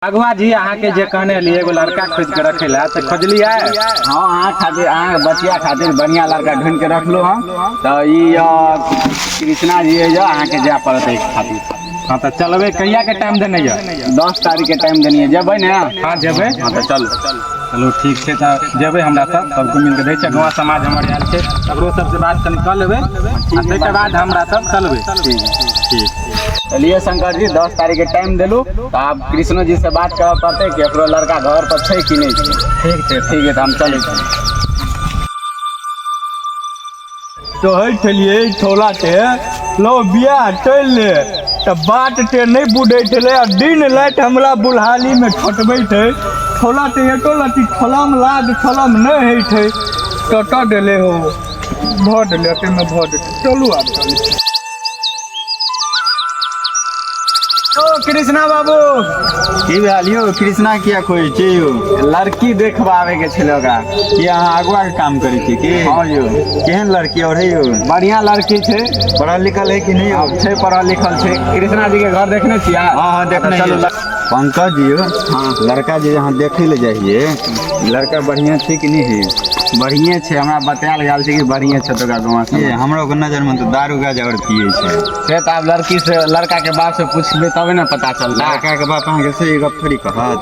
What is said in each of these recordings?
अगुआ जी अहाँ के जे कहने लिए एगो लड़का खोज के रखेला तो खोजलिए। हाँ अहाँ खातिर अहाँ बचिया खातिर बढ़िया लड़का ढूंढ के रखलो हम तो कृष्णा जी है जो अहाँ के जाय पड़त खातिर। हाँ तो चलबे कहिया के टाइम देने है? 10 तारीख के टाइम देनी है, जेबै ना? हाँ जेबै। हाँ तो चल चलो ठीक है तो जेबै हमरा सबको मिल के दै छै गाँव समाज हमर आयल छै तकरो सबसे बात कनि कऽ लेबै ताहिके बाद हमरा सब चलबै। ठीक चलिए शंकर जी 10 तारीख के टाइम दिलू तो आप कृष्ण जी से बात करऽ पड़ते कि एकरो लड़का घर पर छै कि नहीं छै। ठीक है तो हम चले तो छलिए छोला के लो बियाह चल ले तो बात ते नहीं बुझे छले आ दिन रात हमरा बुल्हाली में खटबै थे। छोला ते एतो लती छोला में लाद छोला में नहीं है थे टटा देले हो भर देले ते में भर दे। चलू आप चली। ओ कृष्णा बाबू की भेल यो? कृष्णा किया खोज छै यो? लड़की देखबावे के छले का कि अहाँ अगुआ के काम करै छी की? हाँ यो केहन लड़की और है यो? बढ़िया लड़की छे, पढ़ल लिखल है कि नहीं? अब छे पढ़ल लिखल छे। कृष्णा जी के घर देखने छियै? हाँ देखने चलू पंकज जी हाँ लड़का जी यहाँ देखे ले जाइए लड़का बढ़िया छै कि नहीं है? बढ़िया छे, हमरा बतायल गेल छै कि बढ़िया छे। तोरा गाँव से हमरो के नजर में तो दारू गाजा और पिए छै। से तो आप लड़की से लड़का के बाप से पूछबे तबे ना पता चलता। लड़का के बाप अहाँ के सही गप थोड़ी कहत।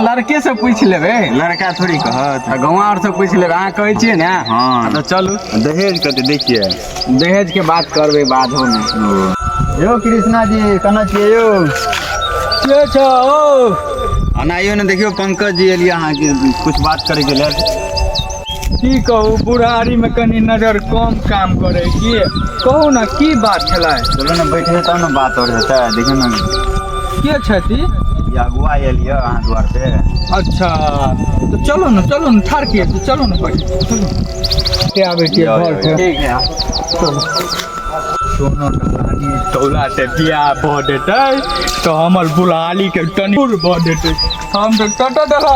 लड़के से पूछ लेबे, लड़का थोड़ी कहत। गाँव और से पूछ लेबे। अहाँ कहै छियै ना? हाँ तो चलू दहेज कते देखिए दहेज के बात करबे बाद हो में। यो कृष्णा जी केना छियै यो? के छौ? अनाइयो ने देखियो पंकज जी एलिया अहाँ के कुछ बात करे के लेल। की कहू बुढ़ारी में कनी नजर कम काम करे की कहू ना की बात छलै? चलो ना बैठे तब ना बात और हेतै। देखियो ना के छथि? या अगुआ एलिया अहाँ द्वार पे। अच्छा तो चलो ना ठार के तो चलो ना बैठ चलो के आबे के घर पे। ठीक है सोना रानी तौला से बियाह भ देतै तो हमर बुढ़ाली के तनिपुर भ देतै। हम तो टटा दला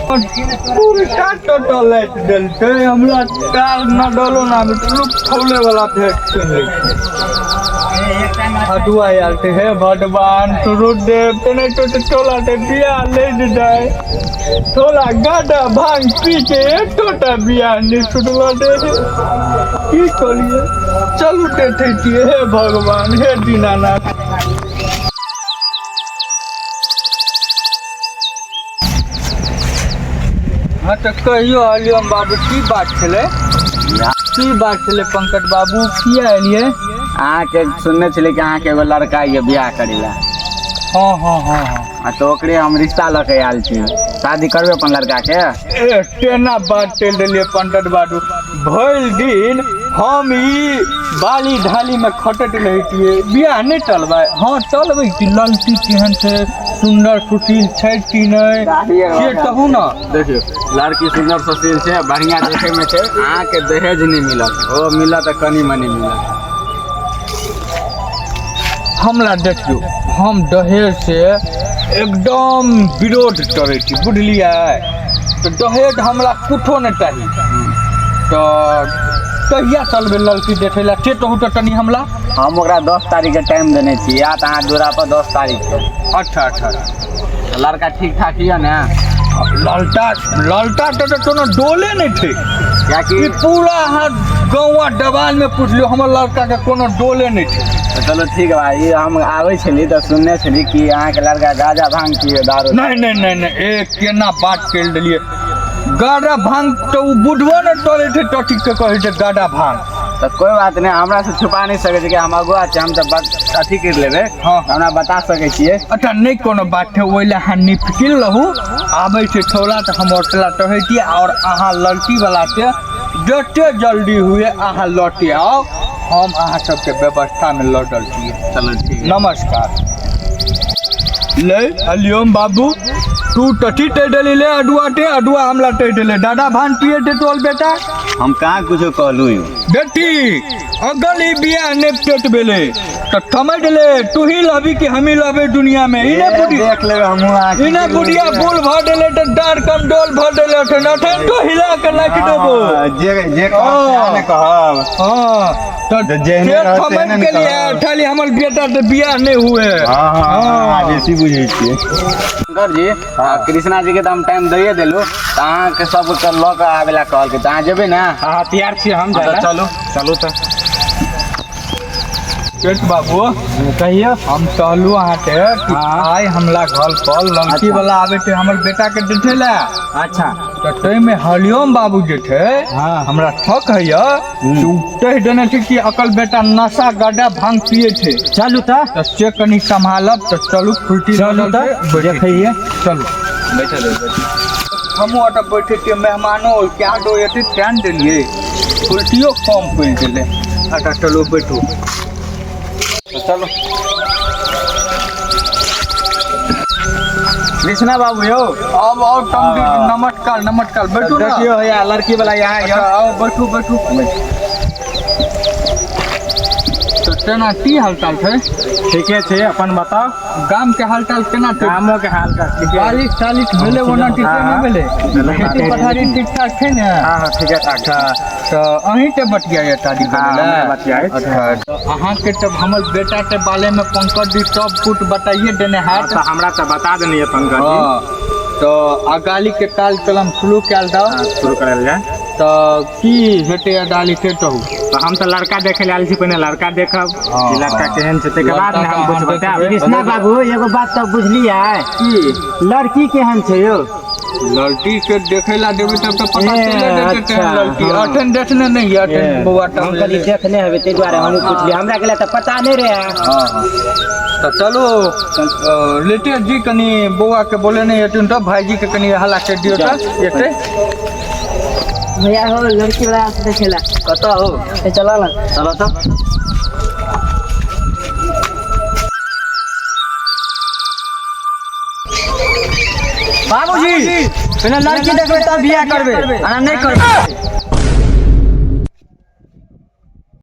पूरा टटा लाइट देलकै हमरा कार न डलो ना लुक खौले वाला भेट छै। हटुआ यार ते हे भगवान सूर्यदेव तने तो तोला ते बियाह ले जाए तोला गाड़ा भांग पी के टोटा बियाह नहीं छुटवा दे की करिए। चलू देखे छिए हे भगवान हे दीनानाथ। हाँ तो कहियो अलियम बाबू की बात छले? की बात छले पंकज बाबू किया एलिए? अहाँ के सुनने छले कि अहाँ के एगो लड़का ये बियाह करेला। हाँ तो ओकरे हम रिश्ता लके आयल छी। शादी करबे अपन लड़का के? ए तेना बात चल देलिए पंकज बाबू। भइल दिन हम ई बाली ढाली में खटत रहितिए बियाह नहीं टलबै। हाँ टलबै कि लड़की केहन छै सुंदर सुशील छै कि नहीं से कहू ना। देखियो लड़की सुंदर सुशील छै बढ़िया देखे में छै। अहाँ के दहेज नहीं मिलत, ओ मिलत तो कनी मनी मिलत। हमरा देखियो हम दहेज से एकदम विरोध करे छी बुझलिए। तो दहेज हमरा कुछो नहीं चाहिए। तो कहिया चलबे लड़की देखे ला से कहू तो तनी हमला। हम ओकरा 10 तारीख के टाइम देने छी या अहाँ दूरा पर 10 तारीख के। अच्छा लड़का ठीक ठाक हिया ना? ललटा तो कोनो डोले नहीं थे क्या कि पूरा हाथ गौवा डबाल में पूछ लियो हमर लड़का के कोनो डोले नहीं थे। तो चलो ठीक है भाई हम आवे छली तो सुनने छली कि अहाँ के लड़का गाजा भांग पिए दारू। नहीं एक केना बात कर देलिए। गाड़ा भांग तो बुढ़वा न टोले थे टटी के कहे थे गाड़ा भांग। तो कोई बात नहीं हमरा से छुपा नहीं सके कि हम अगुआ छै। हम तो अथी कर लेबे। हाँ हमरा बता सके छिए। अच्छा नहीं कोनो बात है ओइला हम निफिकिर रहू आबै छै छोला तो हम ओटला टहैतिए और अहाँ लड़की वाला से जते जल्दी हुए अहाँ लौटे आओ हम अहाँ सबके व्यवस्था में लौटल छिए। चलो ठीक। नमस्कार। ले अलियम बाबू तू टटी टे डली ले अडुआ हमला टे डले दादा भान पिए टे टोल बेटा। हम कहाँ कुछ कहलू बेटी अगल ही बिया ने पेट बेले तो समझ ले तू ही लबी कि हम ही लबे दुनिया में इने बुढ़िया देख ले हमहू आके इने बुढ़िया बुल भर देले तो डार कम डोल भर देले तो नठन तो हिला के लाइक देबो जे कहब ने कहब हां तो जेहने रहते समझ हैं के ना लिए खाली हमर बेटा तो बिया नहीं हुए हां बेसी बुझै छियै शंकर जी कृष्णा जी के तो हम टाइम दइए देलु त अहाँ के सब के ल के आवेला कहल के त अहाँ जेबै ना हाँ तैयार छी हम तो जाए चलू चलू तो पेट बाबू कहियो हम कहलू अहाँ के कि आइ हमला घर पर लड़की वाला आवे थे हमर बेटा के देखे ला अच्छा तो तै में हरिओम बाबू जे थे हाँ। हमरा ठक है कह देने थे कि अकल बेटा नशा गड्ढा भांग पिए थे चलू तो से कनी संभालब तो चलू फुर्ती चलू तो देखिए चलू बैठे हमू अट बैठे थे मेहमानो क्या दो एते ध्यान देलिए उल्टियो कम पड़ गेले अटा चलो बैठो तो चलो कृष्णा बाबू यो अब और नमस्कार नमस्कार बैठो ना देखियो या लड़की वाला यहाँ अच्छा, आओ बैठो बैठो तो केना की हालचाल छै ठीके छै अपन बताओ गाम के हालचाल केना छै गामो के हाल का ठीके बारिश सालिश भेले ओना ठीक नहीं भेले भेले। खेती पथारी ठीक ठाक छै ने हाँ हाँ ठीके ठाक अच्छा तो अहीं के बतिया ये तारी हाँ, हमें बतियाए। अच्छा तो अहाँ के तब हमर बेटा के बारे में पंकज जी सब कुछ बताइए देने हाँ, हाथ तो हमरा तो बता देनी है पंकज जी हाँ तो अगाली के काल कलम शुरू कैल दो हाँ, शुरू करल जाए तो की हेते अगाली से कहू तो हम तो लड़का देखे ले आयल छी पहले लड़का देखब हाँ, कि लड़का केहन छै तकर बाद ने लड़का हम के कुछ हम बताएब देखबै। कृष्णा बाबू एगो बात तो बुझलिए की लड़की केहन छै यो लड़की के देखे ला देबे तब तो पता ए, चले देते अच्छा, केहन लड़की हाँ। अठन देखने नहीं है अठन बउआ हम टम कभी देखने हवे ते द्वारे हम पूछलिए हमरा के लिए तो पता नहीं रहे हाँ तो चलो लेटेस्ट जी कनी बउआ के बोले नहीं हथिन तो भाईजी के कनी हल्ला कर दियो तो एते भैया हो लड़की वाला देखेला कतऽ हो ए चला ना चलो तो बाबूजी पहले लड़की देखबे तब बियाह करबे आना नहीं करबे